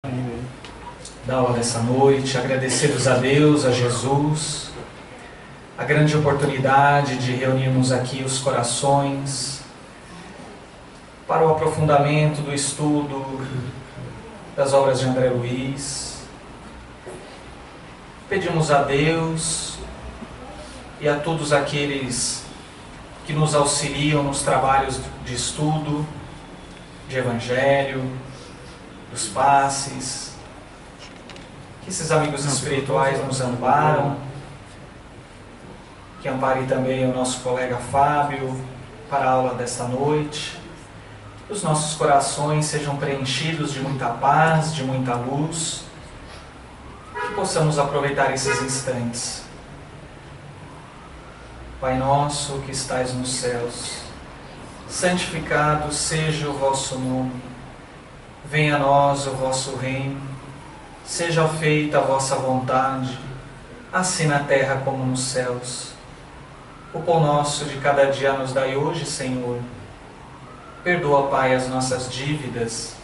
Da aula dessa noite, agradecidos a Deus, a Jesus, a grande oportunidade de reunirmos aqui os corações para o aprofundamento do estudo das obras de André Luiz. Pedimos a Deus e a todos aqueles que nos auxiliam nos trabalhos de estudo, de evangelho, dos passes, que esses amigos espirituais nos amparam, que ampare também o nosso colega Fábio para a aula desta noite, que os nossos corações sejam preenchidos de muita paz, de muita luz, que possamos aproveitar esses instantes. Pai nosso que estais nos céus, santificado seja o vosso nome, venha a nós o vosso reino, seja feita a vossa vontade, assim na terra como nos céus. O pão nosso de cada dia nos dai hoje, Senhor. Perdoa, Pai, as nossas dívidas,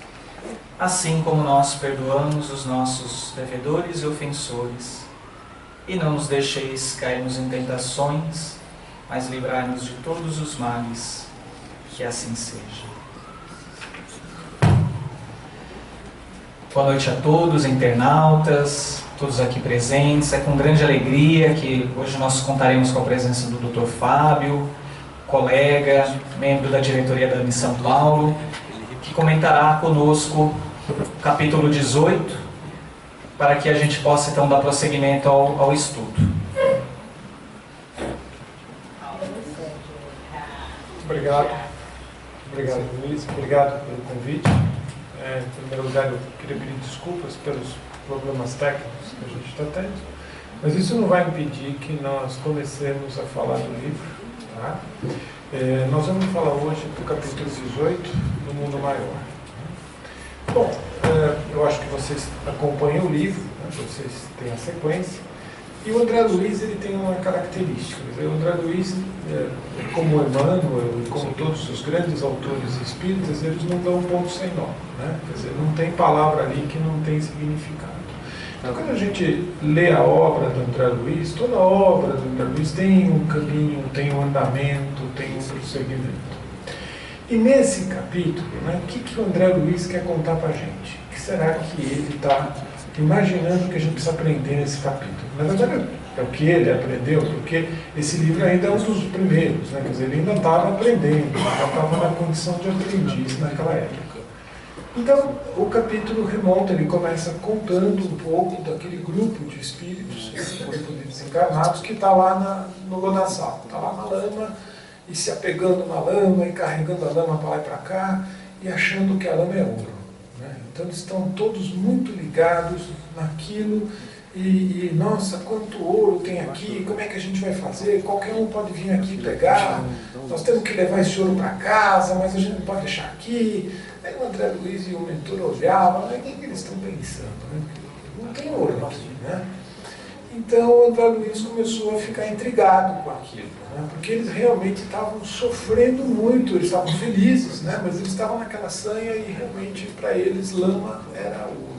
assim como nós perdoamos os nossos devedores e ofensores. E não nos deixeis cairmos em tentações, mas livrai-nos de todos os males. Que assim seja. Boa noite a todos, internautas, todos aqui presentes. É com grande alegria que hoje nós contaremos com a presença do Dr. Fábio, colega, membro da diretoria da AME São Paulo, que comentará conosco o capítulo 18, para que a gente possa então dar prosseguimento ao estudo. Obrigado, Luiz. Obrigado pelo convite. Em primeiro lugar, eu queria pedir desculpas pelos problemas técnicos que a gente está tendo, mas isso não vai impedir que nós comecemos a falar do livro. Tá? Nós vamos falar hoje do capítulo 18, do Mundo Maior. Bom, eu acho que vocês acompanham o livro, né? Vocês têm a sequência. E o André Luiz, ele tem uma característica. O André Luiz, como Emmanuel e como todos os grandes autores espíritas, eles não dão ponto sem nó. Né? Quer dizer, não tem palavra ali que não tem significado. Então, quando a gente lê a obra do André Luiz, toda a obra do André Luiz tem um caminho, tem um andamento, tem um prosseguimento. E nesse capítulo, né, o que o André Luiz quer contar para a gente? O que será que ele está imaginando que a gente precisa aprender nesse capítulo? Na verdade, é o que ele aprendeu, porque esse livro ainda é um dos primeiros, né? Quer dizer, ele ainda estava aprendendo, já estava na condição de aprendiz naquela época. Então, o capítulo remonta, ele começa contando um pouco daquele grupo de espíritos, um grupo de desencarnados, que está lá no lodaçal, está lá na lama, e se apegando na lama, e carregando a lama para lá e para cá, e achando que a lama é ouro. Né? Então, eles estão todos muito ligados naquilo. E nossa, quanto ouro tem aqui, como é que a gente vai fazer? Qualquer um pode vir aqui pegar, nós temos que levar esse ouro para casa, mas a gente não pode deixar aqui. Aí o André Luiz e o mentor olhavam, mas o que eles estão pensando? Né? Não tem ouro aqui, né? Então o André Luiz começou a ficar intrigado com aquilo, né? Porque eles realmente estavam sofrendo muito, eles estavam felizes, né? Mas eles estavam naquela sanha e realmente para eles lama era ouro.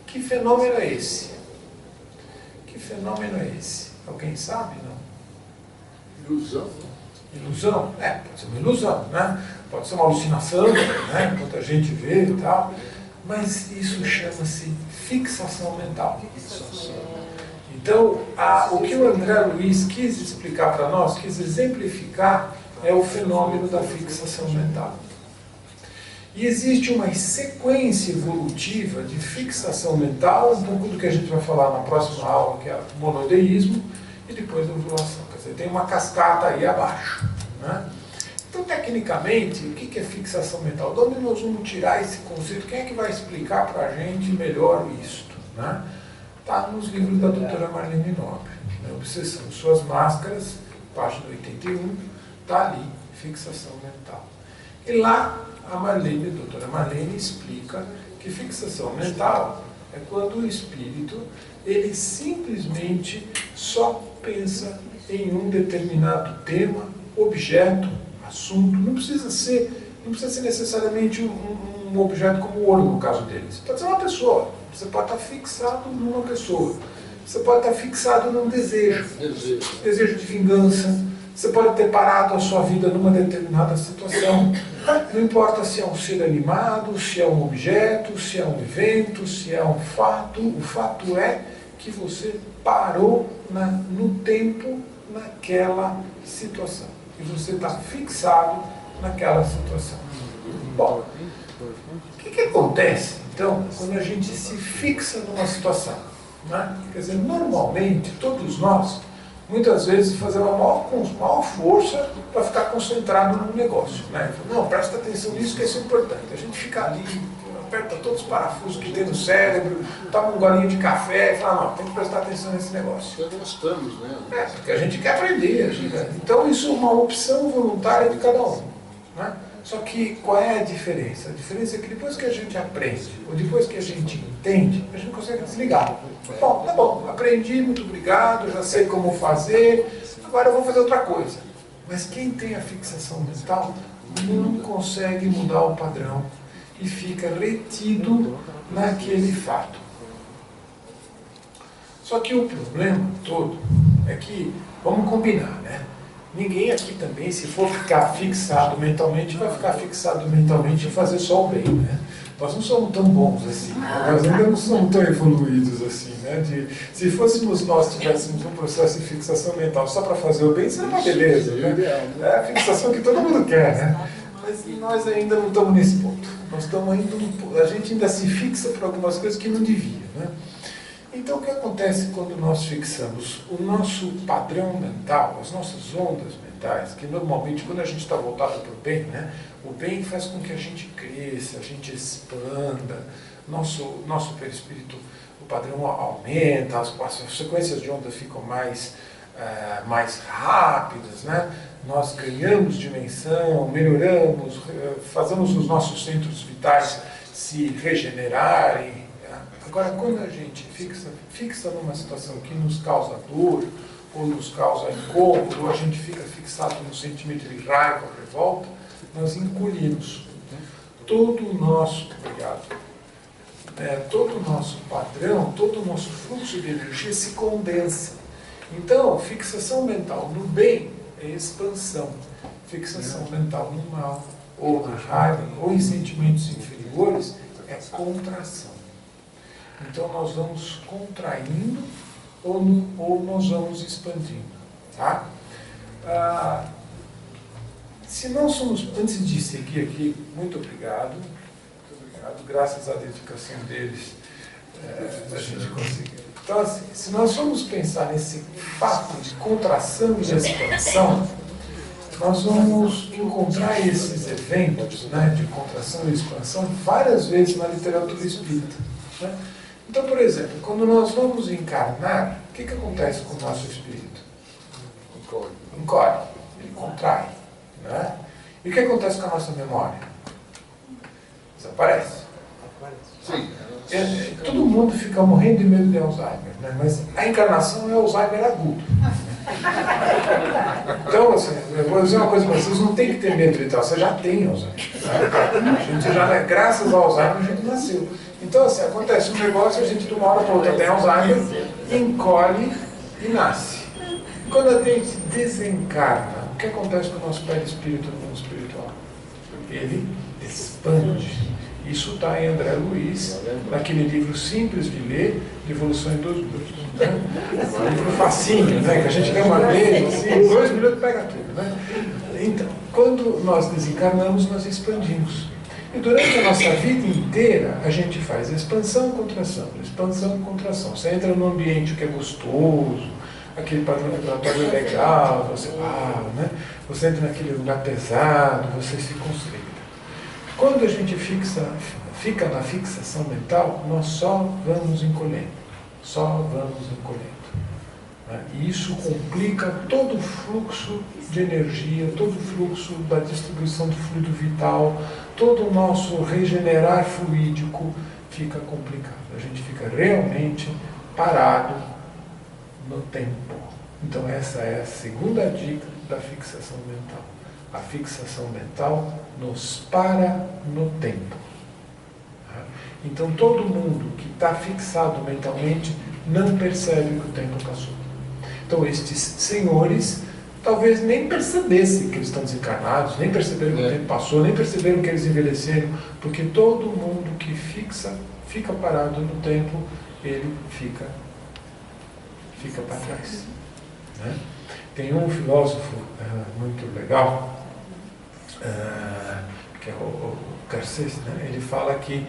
Que fenômeno é esse? Que fenômeno é esse? Alguém sabe, não? Ilusão. Ilusão? Pode ser uma ilusão, né? Pode ser uma alucinação, né? Muita gente vê e tal. Mas isso chama-se fixação mental. Então, o que o André Luiz quis explicar para nós, quis exemplificar, é o fenômeno da fixação mental. E existe uma sequência evolutiva de fixação mental, um pouco do que a gente vai falar na próxima aula, que é o monodeísmo, e depois a ovulação. Quer dizer, tem uma cascata aí abaixo. Né? Então, tecnicamente, o que é fixação mental? De onde nós vamos tirar esse conceito? Quem é que vai explicar para a gente melhor isto? Né? Está nos livros da doutora Marlene Nobre. Né? Obsessão, Suas Máscaras, página 81, está ali, fixação mental. E lá, a doutora Marlene explica que fixação mental é quando o espírito ele simplesmente só pensa em um determinado tema, objeto, assunto. Não precisa ser necessariamente um um objeto como o ouro, no caso deles. Pode ser uma pessoa. Você pode estar fixado numa pessoa. Você pode estar fixado num desejo. Desejo de vingança. Você pode ter parado a sua vida numa determinada situação. Não importa se é um ser animado, se é um objeto, se é um evento, se é um fato. O fato é que você parou no tempo naquela situação. E você está fixado naquela situação. Bom, o que acontece, então, quando a gente se fixa numa situação? Né? Quer dizer, normalmente, todos nós, muitas vezes, fazemos a maior força para ficar concentrado no negócio. Né? Não, presta atenção nisso, que isso é importante. A gente fica ali, aperta todos os parafusos que tem no cérebro, toma um golinho de café e fala, não, tem que prestar atenção nesse negócio. Nós gostamos, né? Porque a gente quer aprender. Então isso é uma opção voluntária de cada um. Né? Só que qual é a diferença? A diferença é que depois que a gente aprende, ou depois que a gente entende, a gente consegue desligar. Bom, tá bom, aprendi, muito obrigado, já sei como fazer, agora eu vou fazer outra coisa. Mas quem tem a fixação mental não consegue mudar o padrão e fica retido naquele fato. Só que o problema todo é que, vamos combinar, né? Ninguém aqui também, se for ficar fixado mentalmente, vai ficar fixado mentalmente em fazer só o bem, né? Nós não somos tão bons assim, nós ainda não somos tão evoluídos assim, né? Se fôssemos nós, tivéssemos um processo de fixação mental só para fazer o bem, seria uma beleza, né? É a fixação que todo mundo quer, né? Mas nós ainda não estamos nesse ponto. Nós estamos ainda, a gente ainda se fixa por algumas coisas que não devia, né? Então, o que acontece quando nós fixamos o nosso padrão mental, as nossas ondas mentais, que normalmente, quando a gente está voltado para o bem, né, o bem faz com que a gente cresça, a gente expanda, nosso perispírito, o padrão aumenta, as sequências de ondas ficam mais rápidas, né? Nós ganhamos dimensão, melhoramos, fazemos os nossos centros vitais se regenerarem. Agora, quando a gente fixa numa situação que nos causa dor, ou nos causa incômodo, ou a gente fica fixado no sentimento de raiva ou revolta, nós encolhemos. Todo o nosso, todo o nosso padrão, todo o nosso fluxo de energia se condensa. Então, fixação mental no bem é expansão. Fixação mental no mal, ou na raiva, ou em sentimentos inferiores, é contração. Então nós vamos contraindo ou nós vamos expandindo. Tá? Se não somos, antes de seguir aqui, muito obrigado. Graças à dedicação deles, a gente conseguiu. Então, assim, se nós formos pensar nesse fato de contração e de expansão, nós vamos encontrar esses eventos, né, de contração e expansão várias vezes na literatura espírita. Né? Então, por exemplo, quando nós vamos encarnar, o que acontece com o nosso espírito? Encolhe, ele contrai. Né? E o que acontece com a nossa memória? Desaparece. Sim. Todo mundo fica morrendo de medo de Alzheimer, né? Mas a encarnação é Alzheimer agudo. Então, assim, eu vou dizer uma coisa para vocês, não tem que ter medo de tal, você já tem Alzheimer. Né? A gente já, graças ao Alzheimer, a gente nasceu. Então, assim, acontece um negócio, a gente de uma hora para outra tem Alzheimer, encolhe e nasce. Quando a gente desencarna, o que acontece com o nosso perispírito no mundo espiritual? Ele expande. Isso está em André Luiz, naquele livro simples de ler, de Evolução em 2 minutos. Né? Um livro facinho, né? Que a gente quer uma vez, assim, 2 minutos pega tudo. Né? Então, quando nós desencarnamos, nós expandimos. E durante a nossa vida inteira, a gente faz expansão e contração, expansão e contração. Você entra num ambiente que é gostoso, aquele padrão vibratório legal, né? Você entra naquele lugar pesado, você se constreita. Quando a gente fica na fixação mental, nós só vamos encolhendo. Né? E isso complica todo o fluxo de energia, todo o fluxo da distribuição do fluido vital, todo o nosso regenerar fluídico fica complicado. A gente fica realmente parado no tempo. Então essa é a segunda dica da fixação mental. A fixação mental nos para no tempo. Então todo mundo que está fixado mentalmente não percebe que o tempo passou. Então estes senhores talvez nem percebessem que eles estão desencarnados, nem perceberam que o tempo passou, nem perceberam que eles envelheceram, porque todo mundo que fica parado no tempo, ele fica para trás. Né? Tem um filósofo muito legal, que é o Garcês, né? Ele fala que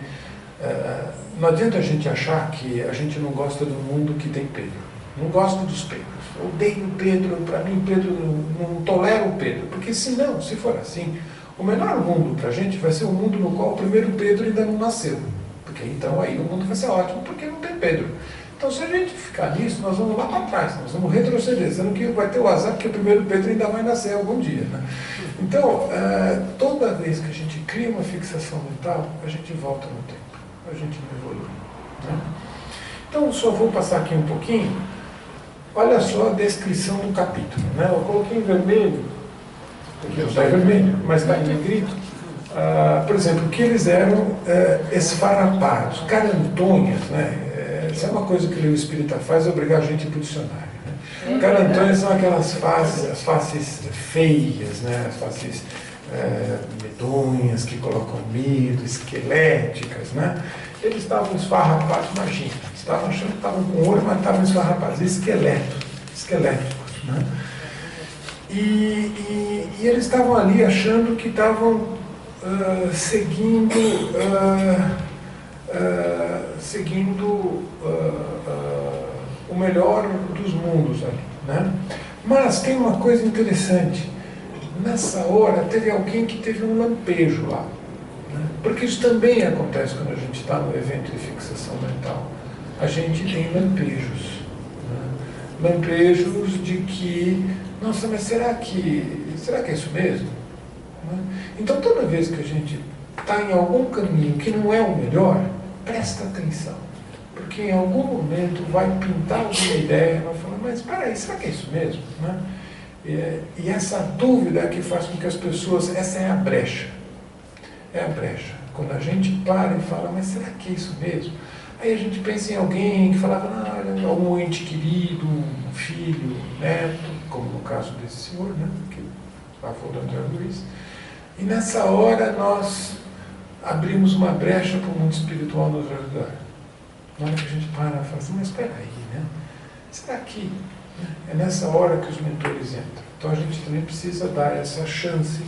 não adianta a gente achar que a gente não gosta do mundo que tem Pedro. Não gosto dos Pedros. Odeio o Pedro, para mim Pedro não tolero o Pedro. Porque se for assim, o melhor mundo para a gente vai ser o mundo no qual o primeiro Pedro ainda não nasceu. Porque então aí o mundo vai ser ótimo, porque não tem Pedro. Então, se a gente ficar nisso, nós vamos lá para trás, nós vamos retroceder, sendo que vai ter o azar porque o primeiro Pedro ainda vai nascer algum dia. Né? Então, toda vez que a gente cria uma fixação mental, a gente volta no tempo, a gente não evolui. Né? Então, só vou passar aqui um pouquinho. Olha só a descrição do capítulo. Né? Eu coloquei em vermelho, aqui não está em vermelho, mas está em negrito. Por exemplo, que eles eram esfarrapados, carantonhas, né? Isso é uma coisa que o Espírita faz, é obrigar a gente a ir para o dicionário. Né? Carantonhas são aquelas faces, as faces feias, né? As faces medonhas, que colocam medo, esqueléticas. Né? Eles estavam esfarrapados, imagina, estavam achando que estavam com ouro, mas estavam esfarrapados, esqueléticos. Né? E eles estavam ali achando que estavam seguindo o melhor dos mundos ali, né? Mas tem uma coisa interessante. Nessa hora teve alguém que teve um lampejo lá, né? Porque isso também acontece quando a gente está no evento de fixação mental. A gente tem lampejos, né? Lampejos de que, nossa, mas será que é isso mesmo? Né? Então toda vez que a gente está em algum caminho que não é o melhor, presta atenção, porque em algum momento vai pintar alguma ideia, vai falar, mas espera aí, será que é isso mesmo? Né? E essa dúvida é que faz com que as pessoas, essa é a brecha, quando a gente para e fala, mas será que é isso mesmo? Aí a gente pensa em alguém que falava, algum ente querido, um filho, um neto, como no caso desse senhor, né? Que é o avô do André Luiz, e nessa hora nós abrimos uma brecha para o mundo espiritual nos ajudar. Na hora que a gente para e fala assim, mas espera aí, né? Será que é nessa hora que os mentores entram? Então a gente também precisa dar essa chance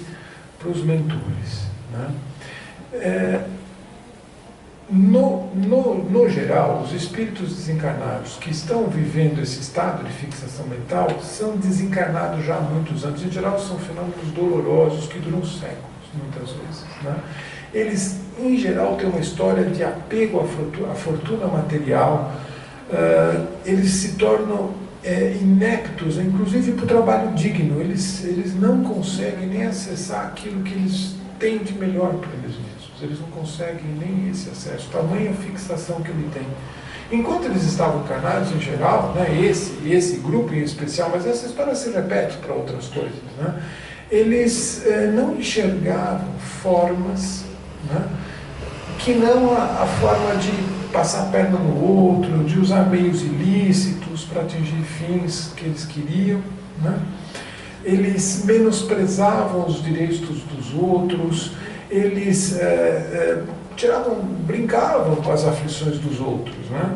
para os mentores. Né? No geral, os espíritos desencarnados que estão vivendo esse estado de fixação mental são desencarnados já há muitos anos. Em geral, são fenômenos dolorosos que duram séculos, muitas vezes. Né? Eles, em geral, têm uma história de apego à fortuna material, eles se tornam ineptos, inclusive para o trabalho digno, eles não conseguem nem acessar aquilo que eles têm de melhor para eles mesmos, eles não conseguem nem esse acesso, tamanha fixação que ele tem. Enquanto eles estavam encarnados, em geral, né, esse grupo em especial, mas essa história se repete para outras coisas, né, eles não enxergavam formas, né, que não a forma de passar a perna no outro, de usar meios ilícitos para atingir fins que eles queriam. Né? Eles menosprezavam os direitos dos outros, eles brincavam com as aflições dos outros. Né?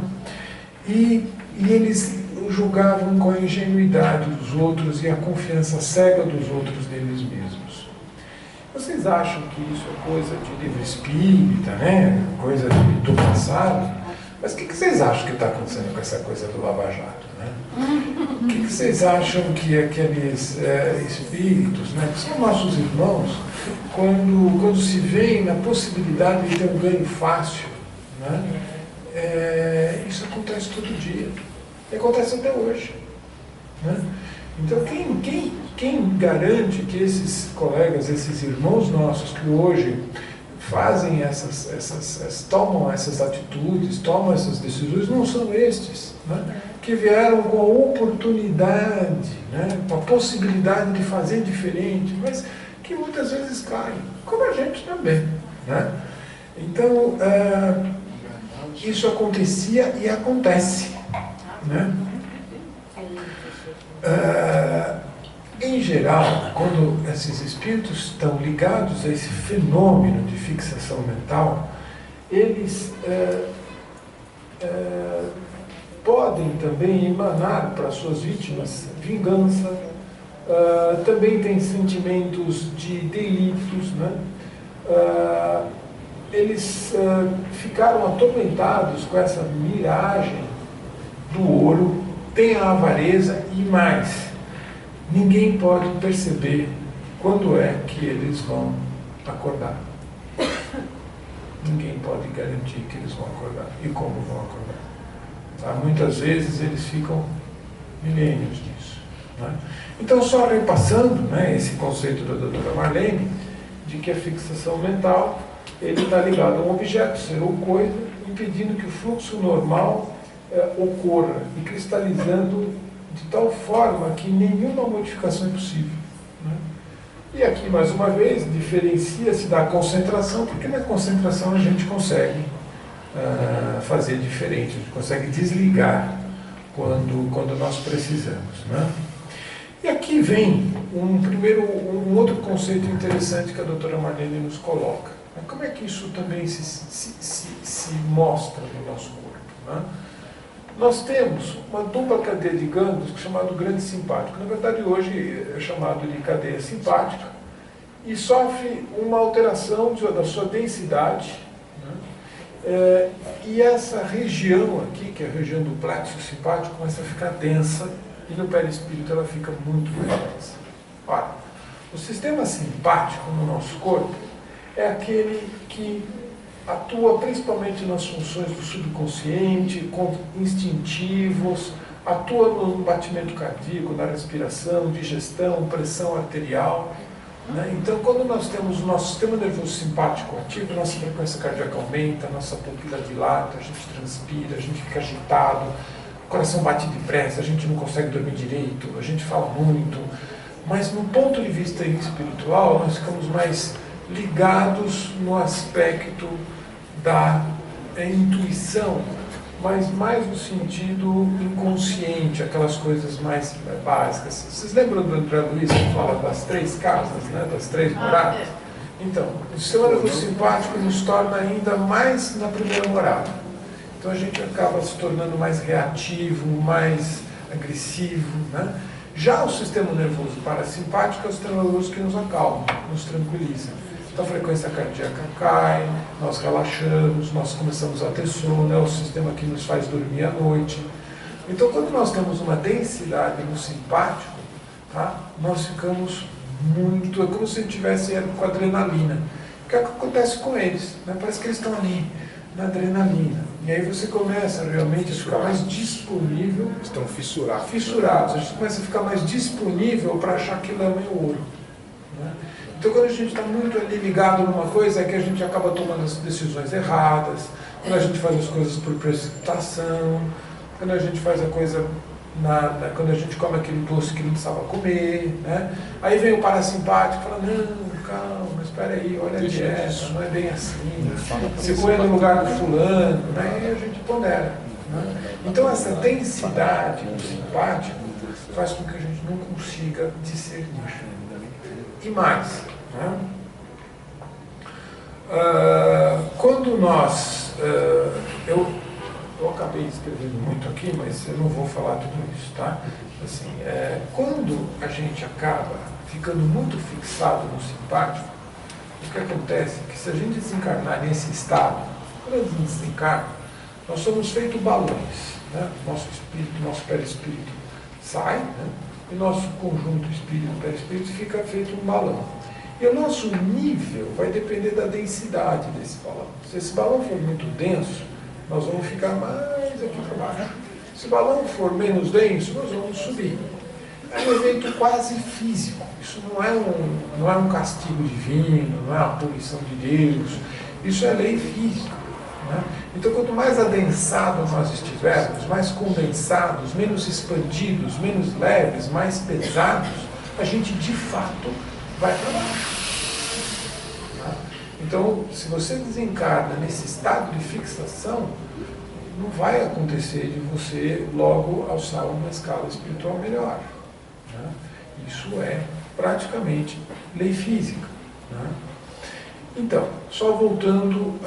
E eles julgavam com a ingenuidade dos outros e a confiança cega dos outros neles mesmos. Vocês acham que isso é coisa de livro espírita, né? Coisa do passado? Mas o que vocês acham que está acontecendo com essa coisa do Lava Jato? Né? O que vocês acham que aqueles espíritos, né, que são nossos irmãos, quando se veem na possibilidade de ter um ganho fácil, né, isso acontece todo dia. E acontece até hoje. Né? Então, quem garante que esses colegas, esses irmãos nossos que hoje fazem tomam essas atitudes, tomam essas decisões, não são estes, né? Que vieram com a oportunidade, né? Com a possibilidade de fazer diferente, mas que muitas vezes caem, como a gente também. Né? Então, isso acontecia e acontece, né? Em geral, quando esses espíritos estão ligados a esse fenômeno de fixação mental, eles podem também emanar para suas vítimas vingança, também tem sentimentos de delitos, né? Eles ficaram atormentados com essa miragem do ouro, tem a avareza e mais. Ninguém pode perceber quando é que eles vão acordar. Ninguém pode garantir que eles vão acordar e como vão acordar. Tá? Muitas vezes eles ficam milênios nisso. Né? Então, só repassando, né, esse conceito da doutora Marlene, de que a fixação mental ele está ligado a um objeto, ser ou coisa, impedindo que o fluxo normal ocorra e cristalizando de tal forma que nenhuma modificação é possível. Né? E aqui, mais uma vez, diferencia-se da concentração, porque na concentração a gente consegue fazer diferente, a gente consegue desligar quando nós precisamos. Né? E aqui vem um outro conceito interessante que a doutora Marlene nos coloca. Como é que isso também se mostra no nosso corpo? Né? Nós temos uma dupla cadeia de gânglios chamada grande simpático. Na verdade, hoje é chamado de cadeia simpática e sofre uma alteração da sua densidade. Né? E essa região aqui, que é a região do plexo simpático, começa a ficar densa e no perispírito ela fica muito mais densa. Ora, o sistema simpático no nosso corpo é aquele que atua principalmente nas funções do subconsciente, instintivos, atua no batimento cardíaco, na respiração, digestão, pressão arterial. Né? Então, quando nós temos o nosso sistema nervoso simpático ativo, nossa frequência cardíaca aumenta, nossa pupila dilata, a gente transpira, a gente fica agitado, o coração bate depressa, a gente não consegue dormir direito, a gente fala muito. Mas, no ponto de vista espiritual, nós ficamos mais ligados no aspecto da intuição, mas mais no sentido inconsciente, aquelas coisas mais básicas. Vocês lembram do André Luiz que fala das 3 casas, né, das 3 moradas? Então, o sistema nervoso simpático nos torna ainda mais na primeira morada. Então a gente acaba se tornando mais reativo, mais agressivo. Né? Já o sistema nervoso parasimpático é o sistema nervoso que nos acalma, nos tranquiliza. Então a frequência cardíaca cai, nós relaxamos, nós começamos a ter sono, é o sistema que nos faz dormir à noite. Então quando nós temos uma densidade no simpático, tá, nós ficamos muito, é como se estivesse com adrenalina. O que é que acontece com eles? Né? Parece que eles estão ali, na adrenalina. E aí você começa realmente a ficar mais disponível. Estão fissurados. Fissurados. A gente começa a ficar mais disponível para achar que aquilo é meio ouro. Né? Então, quando a gente está muito ali ligado numa coisa, é que a gente acaba tomando as decisões erradas, quando a gente faz as coisas por precipitação, quando a gente faz a coisa, quando a gente come aquele doce que não precisava comer. Né? Aí vem o parasimpático e fala, não, calma, espera aí, olha a dieta, não é bem assim, você põe no lugar do fulano, né? E a gente pondera. Né? Então, essa densidade do simpático faz com que a gente não consiga discernir. E mais, né? Quando nós... eu acabei escrevendo muito aqui, mas eu não vou falar tudo isso, tá? Assim, quando a gente acaba ficando muito fixado no simpático, o que acontece é que se a gente desencarnar nesse estado, quando a gente desencarna, nós somos feitos balões. Né? Nosso espírito, nosso perispírito sai, né? E nosso conjunto espírito-perispírito fica feito um balão. E o nosso nível vai depender da densidade desse balão. Se esse balão for muito denso, nós vamos ficar mais aqui para baixo. Se o balão for menos denso, nós vamos subir. É um evento quase físico. Isso não é um castigo divino, não é uma punição de Deus. Isso é lei física. Né? Então, quanto mais adensados nós estivermos, mais condensados, menos expandidos, menos leves, mais pesados, a gente de fato vai para baixo. Né? Então, se você desencarna nesse estado de fixação, não vai acontecer de você logo alçar uma escala espiritual melhor, né? Isso é praticamente lei física, né? Então, só voltando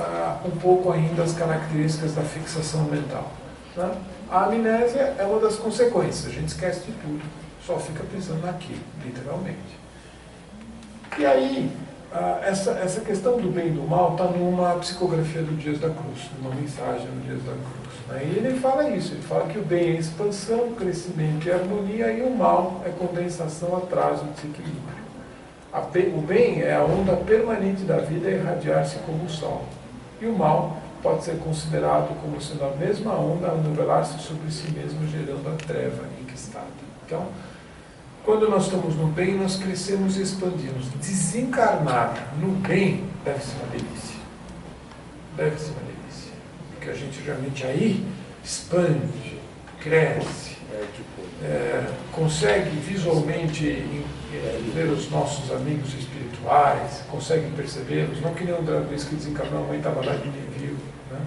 um pouco ainda às características da fixação mental, né? A amnésia é uma das consequências, a gente esquece de tudo, só fica pensando naquilo, literalmente. E aí, essa questão do bem e do mal está numa psicografia do Dias da Cruz, numa mensagem do Dias da Cruz, né? E ele fala isso, ele fala que o bem é expansão, crescimento e harmonia, e o mal é condensação, atraso e desequilíbrio. O bem é a onda permanente da vida a irradiar-se como o sol. E o mal pode ser considerado como sendo a mesma onda a novelar-se sobre si mesmo, gerando a treva enquistada. Então, quando nós estamos no bem, nós crescemos e expandimos. Desencarnar no bem deve ser uma delícia. Deve ser uma delícia. Porque a gente realmente aí expande, cresce, consegue visualmente ver os nossos amigos espirituais, consegue percebê-los, não que nem o André Luiz que desencarnou, a mãe estava lá e ninguém viu, né?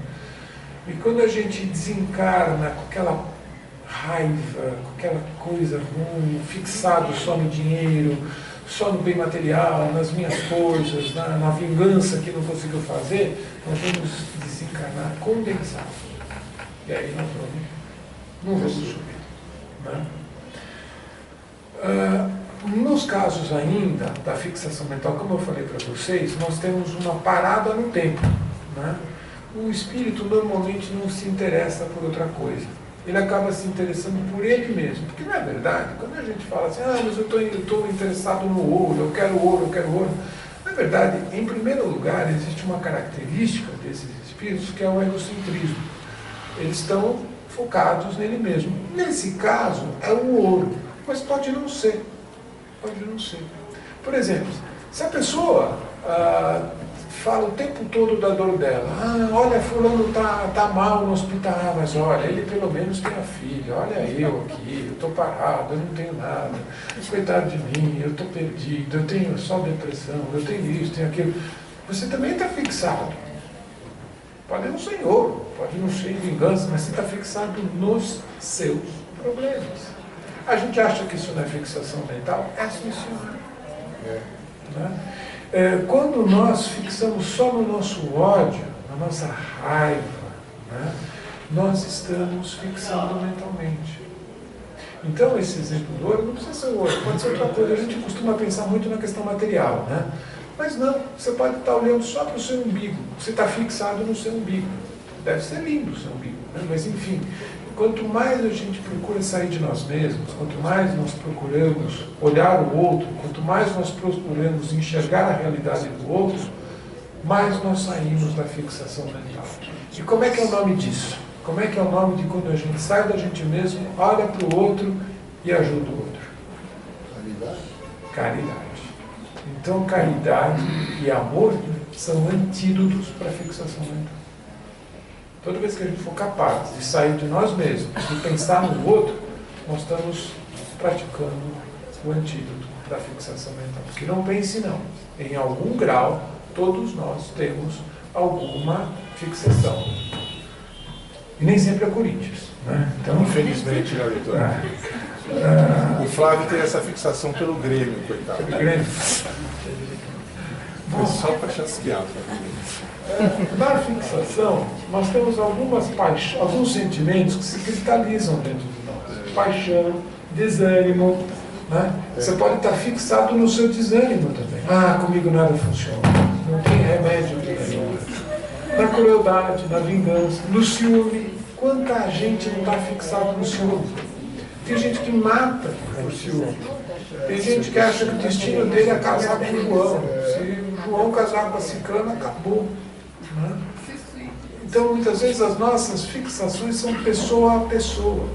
E quando a gente desencarna com aquela raiva, com aquela coisa ruim, fixado só no dinheiro, só no bem material, nas minhas coisas, na vingança que não conseguiu fazer, nós vamos desencarnar condensados. E aí nós vamos subir, né? Nos casos ainda da fixação mental, como eu falei para vocês, nós temos uma parada no tempo, né? O espírito normalmente não se interessa por outra coisa. Ele acaba se interessando por ele mesmo. Porque não é verdade, quando a gente fala assim, mas eu estou interessado no ouro, eu quero ouro, eu quero ouro. Na verdade, em primeiro lugar, existe uma característica desses espíritos que é o egocentrismo. Eles estão focados nele mesmo. Nesse caso, é o ouro, mas pode não ser. Pode não ser. Por exemplo, se a pessoa fala o tempo todo da dor dela, olha, fulano tá mal no hospital, mas olha, ele pelo menos tem a filha, olha eu aqui, eu estou parado, eu não tenho nada, coitado de mim, eu estou perdido, eu tenho só depressão, eu tenho isso, tenho aquilo. Você também está fixado. Pode não ser em ouro, pode não ser em vingança, mas você está fixado nos seus problemas. A gente acha que isso não é fixação mental? É assim, senhor. Né? Quando nós fixamos só no nosso ódio, na nossa raiva, né, nós estamos fixando mentalmente. Então, esse exemplo do ouro não precisa ser ouro, pode ser outra coisa. A gente costuma pensar muito na questão material, né? Mas não, você pode estar olhando só para o seu umbigo, você está fixado no seu umbigo. Deve ser lindo o seu umbigo, né? Mas enfim, quanto mais a gente procura sair de nós mesmos, quanto mais nós procuramos olhar o outro, quanto mais nós procuramos enxergar a realidade do outro, mais nós saímos da fixação mental. E como é que é o nome disso? Como é que é o nome de quando a gente sai da gente mesmo, olha para o outro e ajuda o outro? Caridade. Caridade. Então, caridade e amor são antídotos para a fixação mental. Toda vez que a gente for capaz de sair de nós mesmos e pensar no outro, nós estamos praticando o antídoto da fixação mental. Que não pense não. Em algum grau, todos nós temos alguma fixação. E nem sempre é Corinthians, né? Então, infelizmente, né, doutor? O Flávio tem essa fixação pelo Grêmio, coitado. Pelo Grêmio. Foi só para chasquear. Na fixação, nós temos alguns sentimentos que se cristalizam dentro de nós. Paixão, desânimo. Né? Você pode estar fixado no seu desânimo também. Comigo nada funciona. Não tem remédio que melhora. Na crueldade, na vingança, no ciúme. Quanta gente não está fixado no ciúme? Tem gente que mata por ciúme. Tem gente que acha que o destino dele é casar com o João. Se o João casar com a ciclana, acabou. Né? Então, muitas vezes, as nossas fixações são pessoa a pessoa.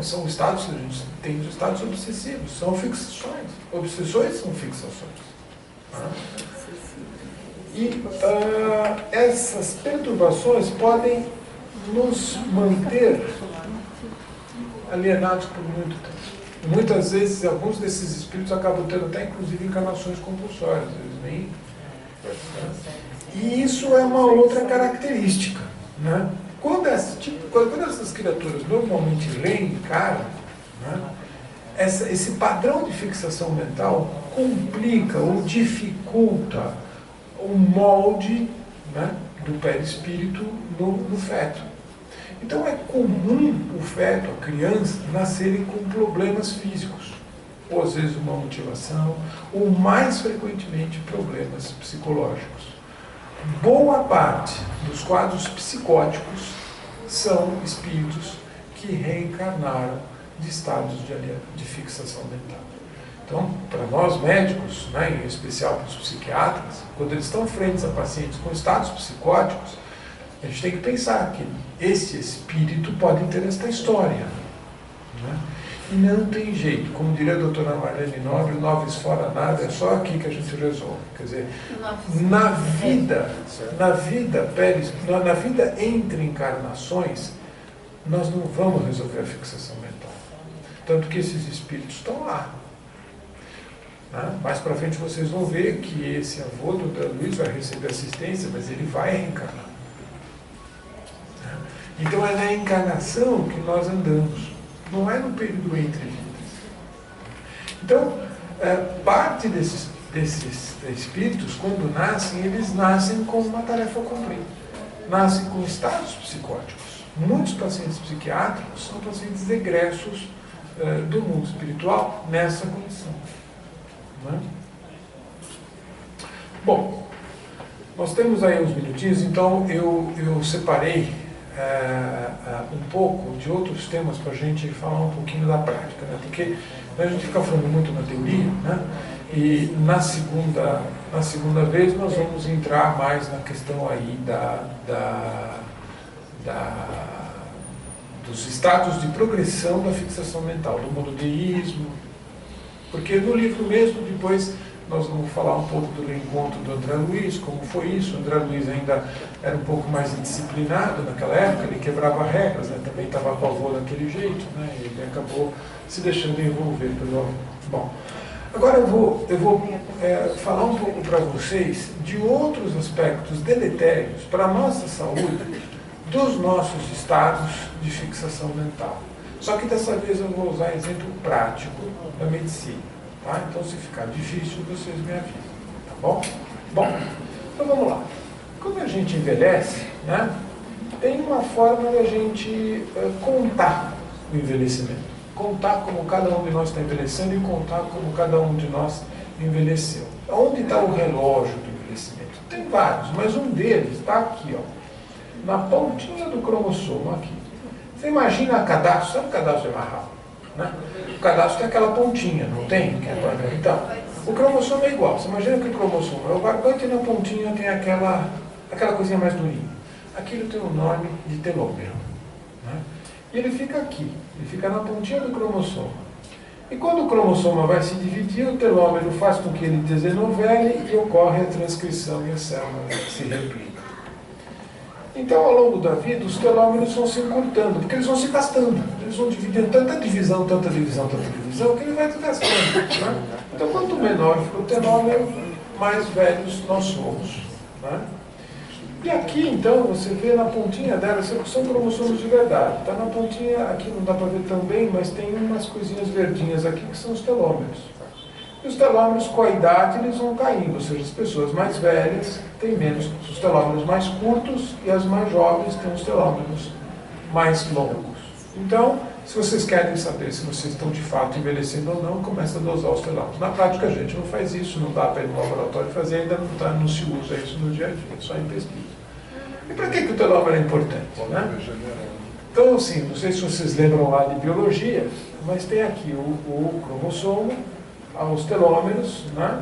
São estados, a gente tem os estados obsessivos, são fixações. Obsessões são fixações. Né? E essas perturbações podem nos manter alienados por muito tempo. E muitas vezes, alguns desses espíritos acabam tendo até, inclusive, encarnações compulsórias. Eles nem... E isso é uma outra característica, né? Quando essas criaturas normalmente reencarnam, né, esse padrão de fixação mental complica ou dificulta o molde, né, do perispírito no feto. Então é comum o feto, a criança, nascerem com problemas físicos, ou às vezes uma mutilação, ou mais frequentemente problemas psicológicos. Boa parte dos quadros psicóticos são espíritos que reencarnaram de estados de fixação mental. Então, para nós médicos, né, em especial para os psiquiatras, quando eles estão frente a pacientes com estados psicóticos, a gente tem que pensar que esse espírito pode ter esta história, né? E não tem jeito, como diria a doutora Marlene Nobre, noves fora nada, é só aqui que a gente resolve. Quer dizer, na vida entre encarnações, nós não vamos resolver a fixação mental. Tanto que esses espíritos estão lá. Né? Mais para frente vocês vão ver que esse avô do André Luiz vai receber assistência, mas ele vai reencarnar. Então é na encarnação que nós andamos, não é no período entre vidas. Então, parte desses espíritos, quando nascem, eles nascem com uma tarefa a cumprir. Nascem com estados psicóticos. Muitos pacientes psiquiátricos são pacientes egressos do mundo espiritual nessa condição. Né? Bom, nós temos aí uns minutinhos, então eu separei um pouco de outros temas para a gente falar um pouquinho da prática, né? Porque a gente fica falando muito na teoria, né? E na segunda vez nós vamos entrar mais na questão aí dos estados de progressão da fixação mental, do monoteísmo, porque no livro mesmo depois nós vamos falar um pouco do reencontro do André Luiz, como foi isso. O André Luiz ainda era um pouco mais indisciplinado naquela época, ele quebrava regras, né? Também estava com o avô daquele jeito, né? Ele acabou se deixando envolver pelo avô. Bom, agora eu vou falar um pouco para vocês de outros aspectos deletérios para a nossa saúde dos nossos estados de fixação mental. Só que dessa vez eu vou usar exemplo prático da medicina. Tá? Então, se ficar difícil, vocês me avisam. Tá bom? Bom, então vamos lá. Quando a gente envelhece, né, tem uma forma de a gente contar o envelhecimento. Contar como cada um de nós está envelhecendo e contar como cada um de nós envelheceu. Onde está o relógio do envelhecimento? Tem vários, mas um deles está aqui, ó, na pontinha do cromossomo, aqui. Você imagina cadastro, sabe o cadastro de amarrar? Né? O cadastro tem aquela pontinha, não tem? Então, o cromossomo é igual. Você imagina que o cromossomo é o barbante e na pontinha tem aquela coisinha mais durinha. Aquilo tem o nome de telômero. Né? E ele fica aqui, ele fica na pontinha do cromossomo. E quando o cromossomo vai se dividir, o telômero faz com que ele desenovele e ocorre a transcrição e a célula se replica. Então, ao longo da vida, os telômeros vão se encurtando, porque eles vão se gastando. Eles vão dividindo tanta divisão, que ele vai se gastando. Né? Então, quanto menor for o telômero, mais velhos nós somos. Né? E aqui, então, você vê na pontinha dela, são cromossomos de verdade. Está na pontinha, aqui não dá para ver tão bem, mas tem umas coisinhas verdinhas aqui que são os telômeros. E os telômeros, com a idade, eles vão caindo, ou seja, as pessoas mais velhas têm menos, os telômeros mais curtos, e as mais jovens têm os telômeros mais longos. Então, se vocês querem saber se vocês estão de fato envelhecendo ou não, começa a dosar os telômeros. Na prática, a gente não faz isso, não dá para ir no laboratório fazer, ainda não se usa isso no dia a dia, só em pesquisa. E para que o telômero é importante? Né? Então, assim, não sei se vocês lembram lá de biologia, mas tem aqui o cromossomo, os telômeros, né?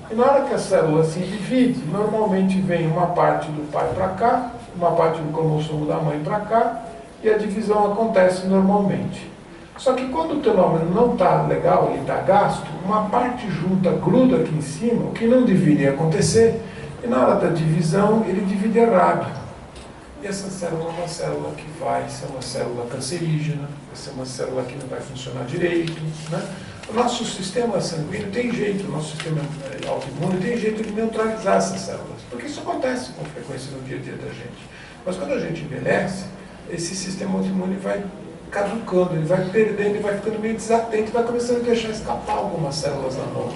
E na hora que a célula se divide, normalmente vem uma parte do pai para cá, uma parte do cromossomo da mãe para cá, e a divisão acontece normalmente. Só que quando o telômero não está legal, ele está gasto, uma parte junta, gruda aqui em cima, o que não deveria acontecer, e na hora da divisão ele divide errado. e essa célula é uma célula que vai ser uma célula cancerígena, vai ser uma célula que não vai funcionar direito, né? O nosso sistema sanguíneo tem jeito, o nosso sistema autoimune tem jeito de neutralizar essas células, porque isso acontece com frequência no dia a dia da gente. Mas quando a gente envelhece, esse sistema autoimune vai caducando, ele vai perdendo, ele vai ficando meio desatento, vai começando a deixar escapar algumas células na mão.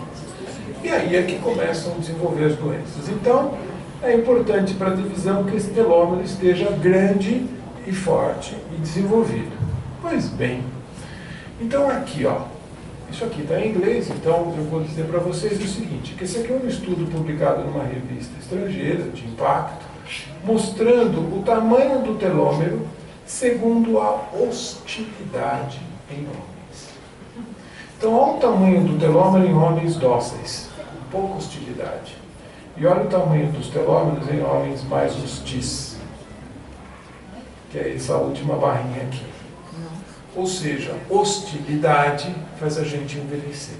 E aí é que começam a desenvolver as doenças. Então, é importante para a divisão que esse telômero esteja grande e forte e desenvolvido. Pois bem, então aqui, ó, isso aqui está em inglês, então eu vou dizer para vocês o seguinte, que esse aqui é um estudo publicado numa revista estrangeira, de impacto, mostrando o tamanho do telômero segundo a hostilidade em homens. Então, olha o tamanho do telômero em homens dóceis, com pouca hostilidade. E olha o tamanho dos telômeros em homens mais hostis, que é essa última barrinha aqui. Ou seja, hostilidade faz a gente envelhecer.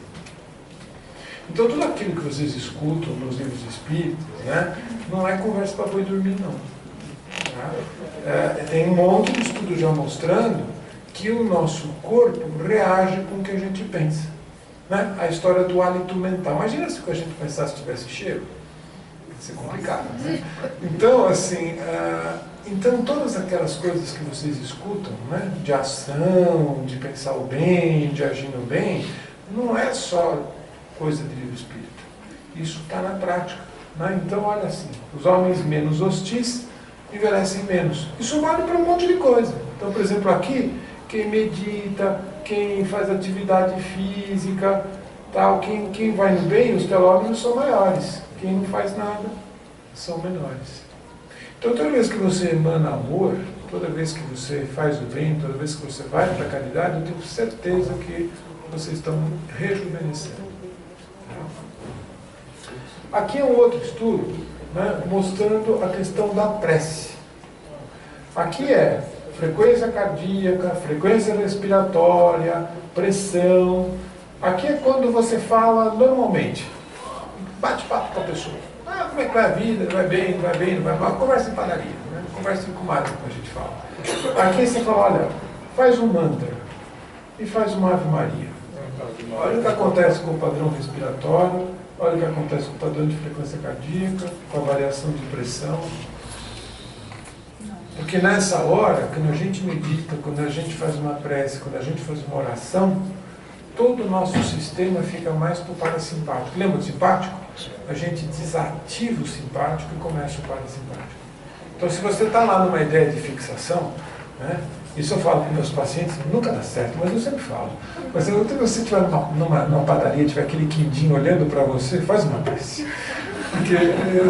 Então, tudo aquilo que vocês escutam nos livros espíritas, né, não é conversa para boi dormir, não. Tem um monte de estudo já mostrando que o nosso corpo reage com o que a gente pensa. Né? A história do hálito mental. Imagina se a gente pensasse que tivesse cheiro. Ia ser complicado. Né? Então, assim, então todas aquelas coisas que vocês escutam, né, de ação, de pensar o bem, de agir no bem, não é só coisa de livro espírita. Isso está na prática. Né? Então, olha assim, os homens menos hostis envelhecem menos. Isso vale para um monte de coisa. Então, por exemplo, aqui, quem medita, quem faz atividade física, tal, quem vai no bem, os telômeros são maiores. Quem não faz nada, são menores. Então, toda vez que você emana amor, toda vez que você faz o bem, toda vez que você vai para a caridade, eu tenho certeza que vocês estão rejuvenescendo. Aqui é um outro estudo, né, mostrando a questão da prece. Aqui é frequência cardíaca, frequência respiratória, pressão. Aqui é quando você fala normalmente. Bate papo com a pessoa. Como é que vai a vida? Vai bem, não vai bem, não vai mal? Conversa em padaria, né? Conversa em comadre, como a gente fala. Aqui você fala, olha, faz um mantra e faz uma Ave Maria. Olha o que acontece com o padrão respiratório, olha o que acontece com o padrão de frequência cardíaca, com a variação de pressão. Porque nessa hora, quando a gente medita, quando a gente faz uma prece, quando a gente faz uma oração, todo o nosso sistema fica mais para o parasimpático. Lembra do simpático? A gente desativa o simpático e começa o parasimpático. Então, se você está lá numa ideia de fixação, né, isso eu falo para meus pacientes, nunca dá certo, mas eu sempre falo. Mas se você estiver numa padaria, tiver aquele quindinho olhando para você, faz uma prece. Porque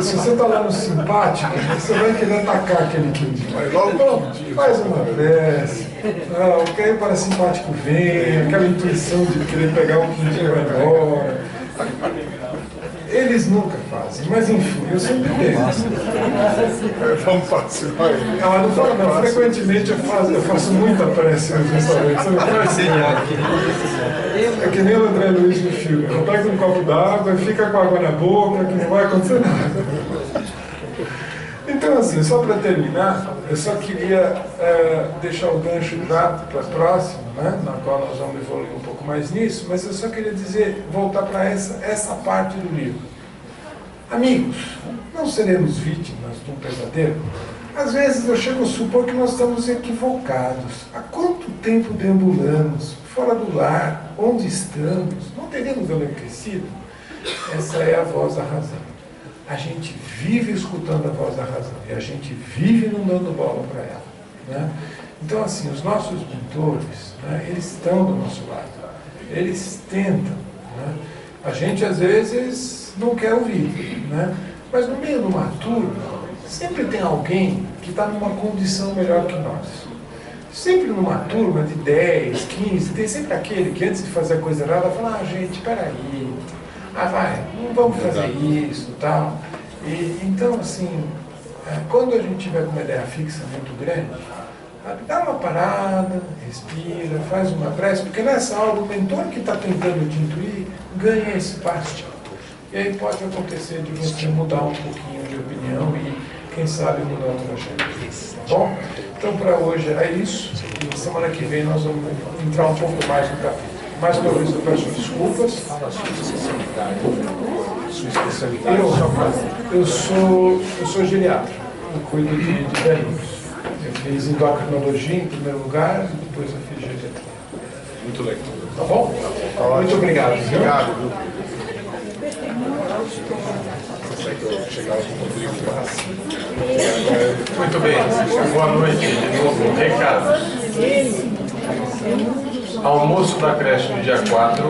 se você está lá no simpático, você vai querer atacar aquele quindinho. Então, faz uma prece. O que aí para simpático vem, aquela intuição de querer pegar um quindinho e vai embora. Eles nunca fazem, mas enfim, eu sempre penso. Vamos participar aí. Não fala não, frequentemente eu faço muita prece nos restaurantes. É que nem o André Luiz no filme. Eu pego um copo d'água e fica com água na boca, que não vai acontecer nada. Então, assim, só para terminar, eu só queria deixar o gancho já para a próxima, né, na qual nós vamos evoluir um pouco mais nisso, mas eu só queria dizer, voltar para essa parte do livro. Amigos, não seremos vítimas de um pesadelo? Às vezes eu chego a supor que nós estamos equivocados. Há quanto tempo deambulamos, fora do lar, onde estamos? Não teremos enlouquecido? Essa é a voz da razão. A gente vive escutando a voz da razão e a gente vive não dando bola para ela. Né? Então, assim, os nossos mentores, né, eles estão do nosso lado. Eles tentam. Né? A gente, às vezes, não quer ouvir. Né? Mas no meio de uma turma, sempre tem alguém que está numa condição melhor que nós. Sempre numa turma de 10, 15, tem sempre aquele que antes de fazer a coisa errada fala, gente, peraí, não vamos fazer isso e tal. Então, assim, quando a gente tiver com uma ideia fixa muito grande, dá uma parada, respira, faz uma prece, porque nessa hora o mentor que está tentando te intuir ganha espaço. E aí pode acontecer de você mudar um pouquinho de opinião e quem sabe mudar o trajeto. Tá bom? Então, para hoje é isso. E semana que vem nós vamos entrar um pouco mais no capítulo. Mais uma vez eu peço desculpas. Fala a sua especialidade. Sua especialidade. Eu sou geriatra. Eu cuido de velhinhos. Eu fiz endocrinologia em primeiro lugar e depois eu fiz geriatria. Muito legal. Tá bom? Muito obrigado. Viu? Obrigado, viu? Chegava com o Rodrigo Massa. Muito bem, boa noite de novo. Recado. Almoço da creche no dia 4.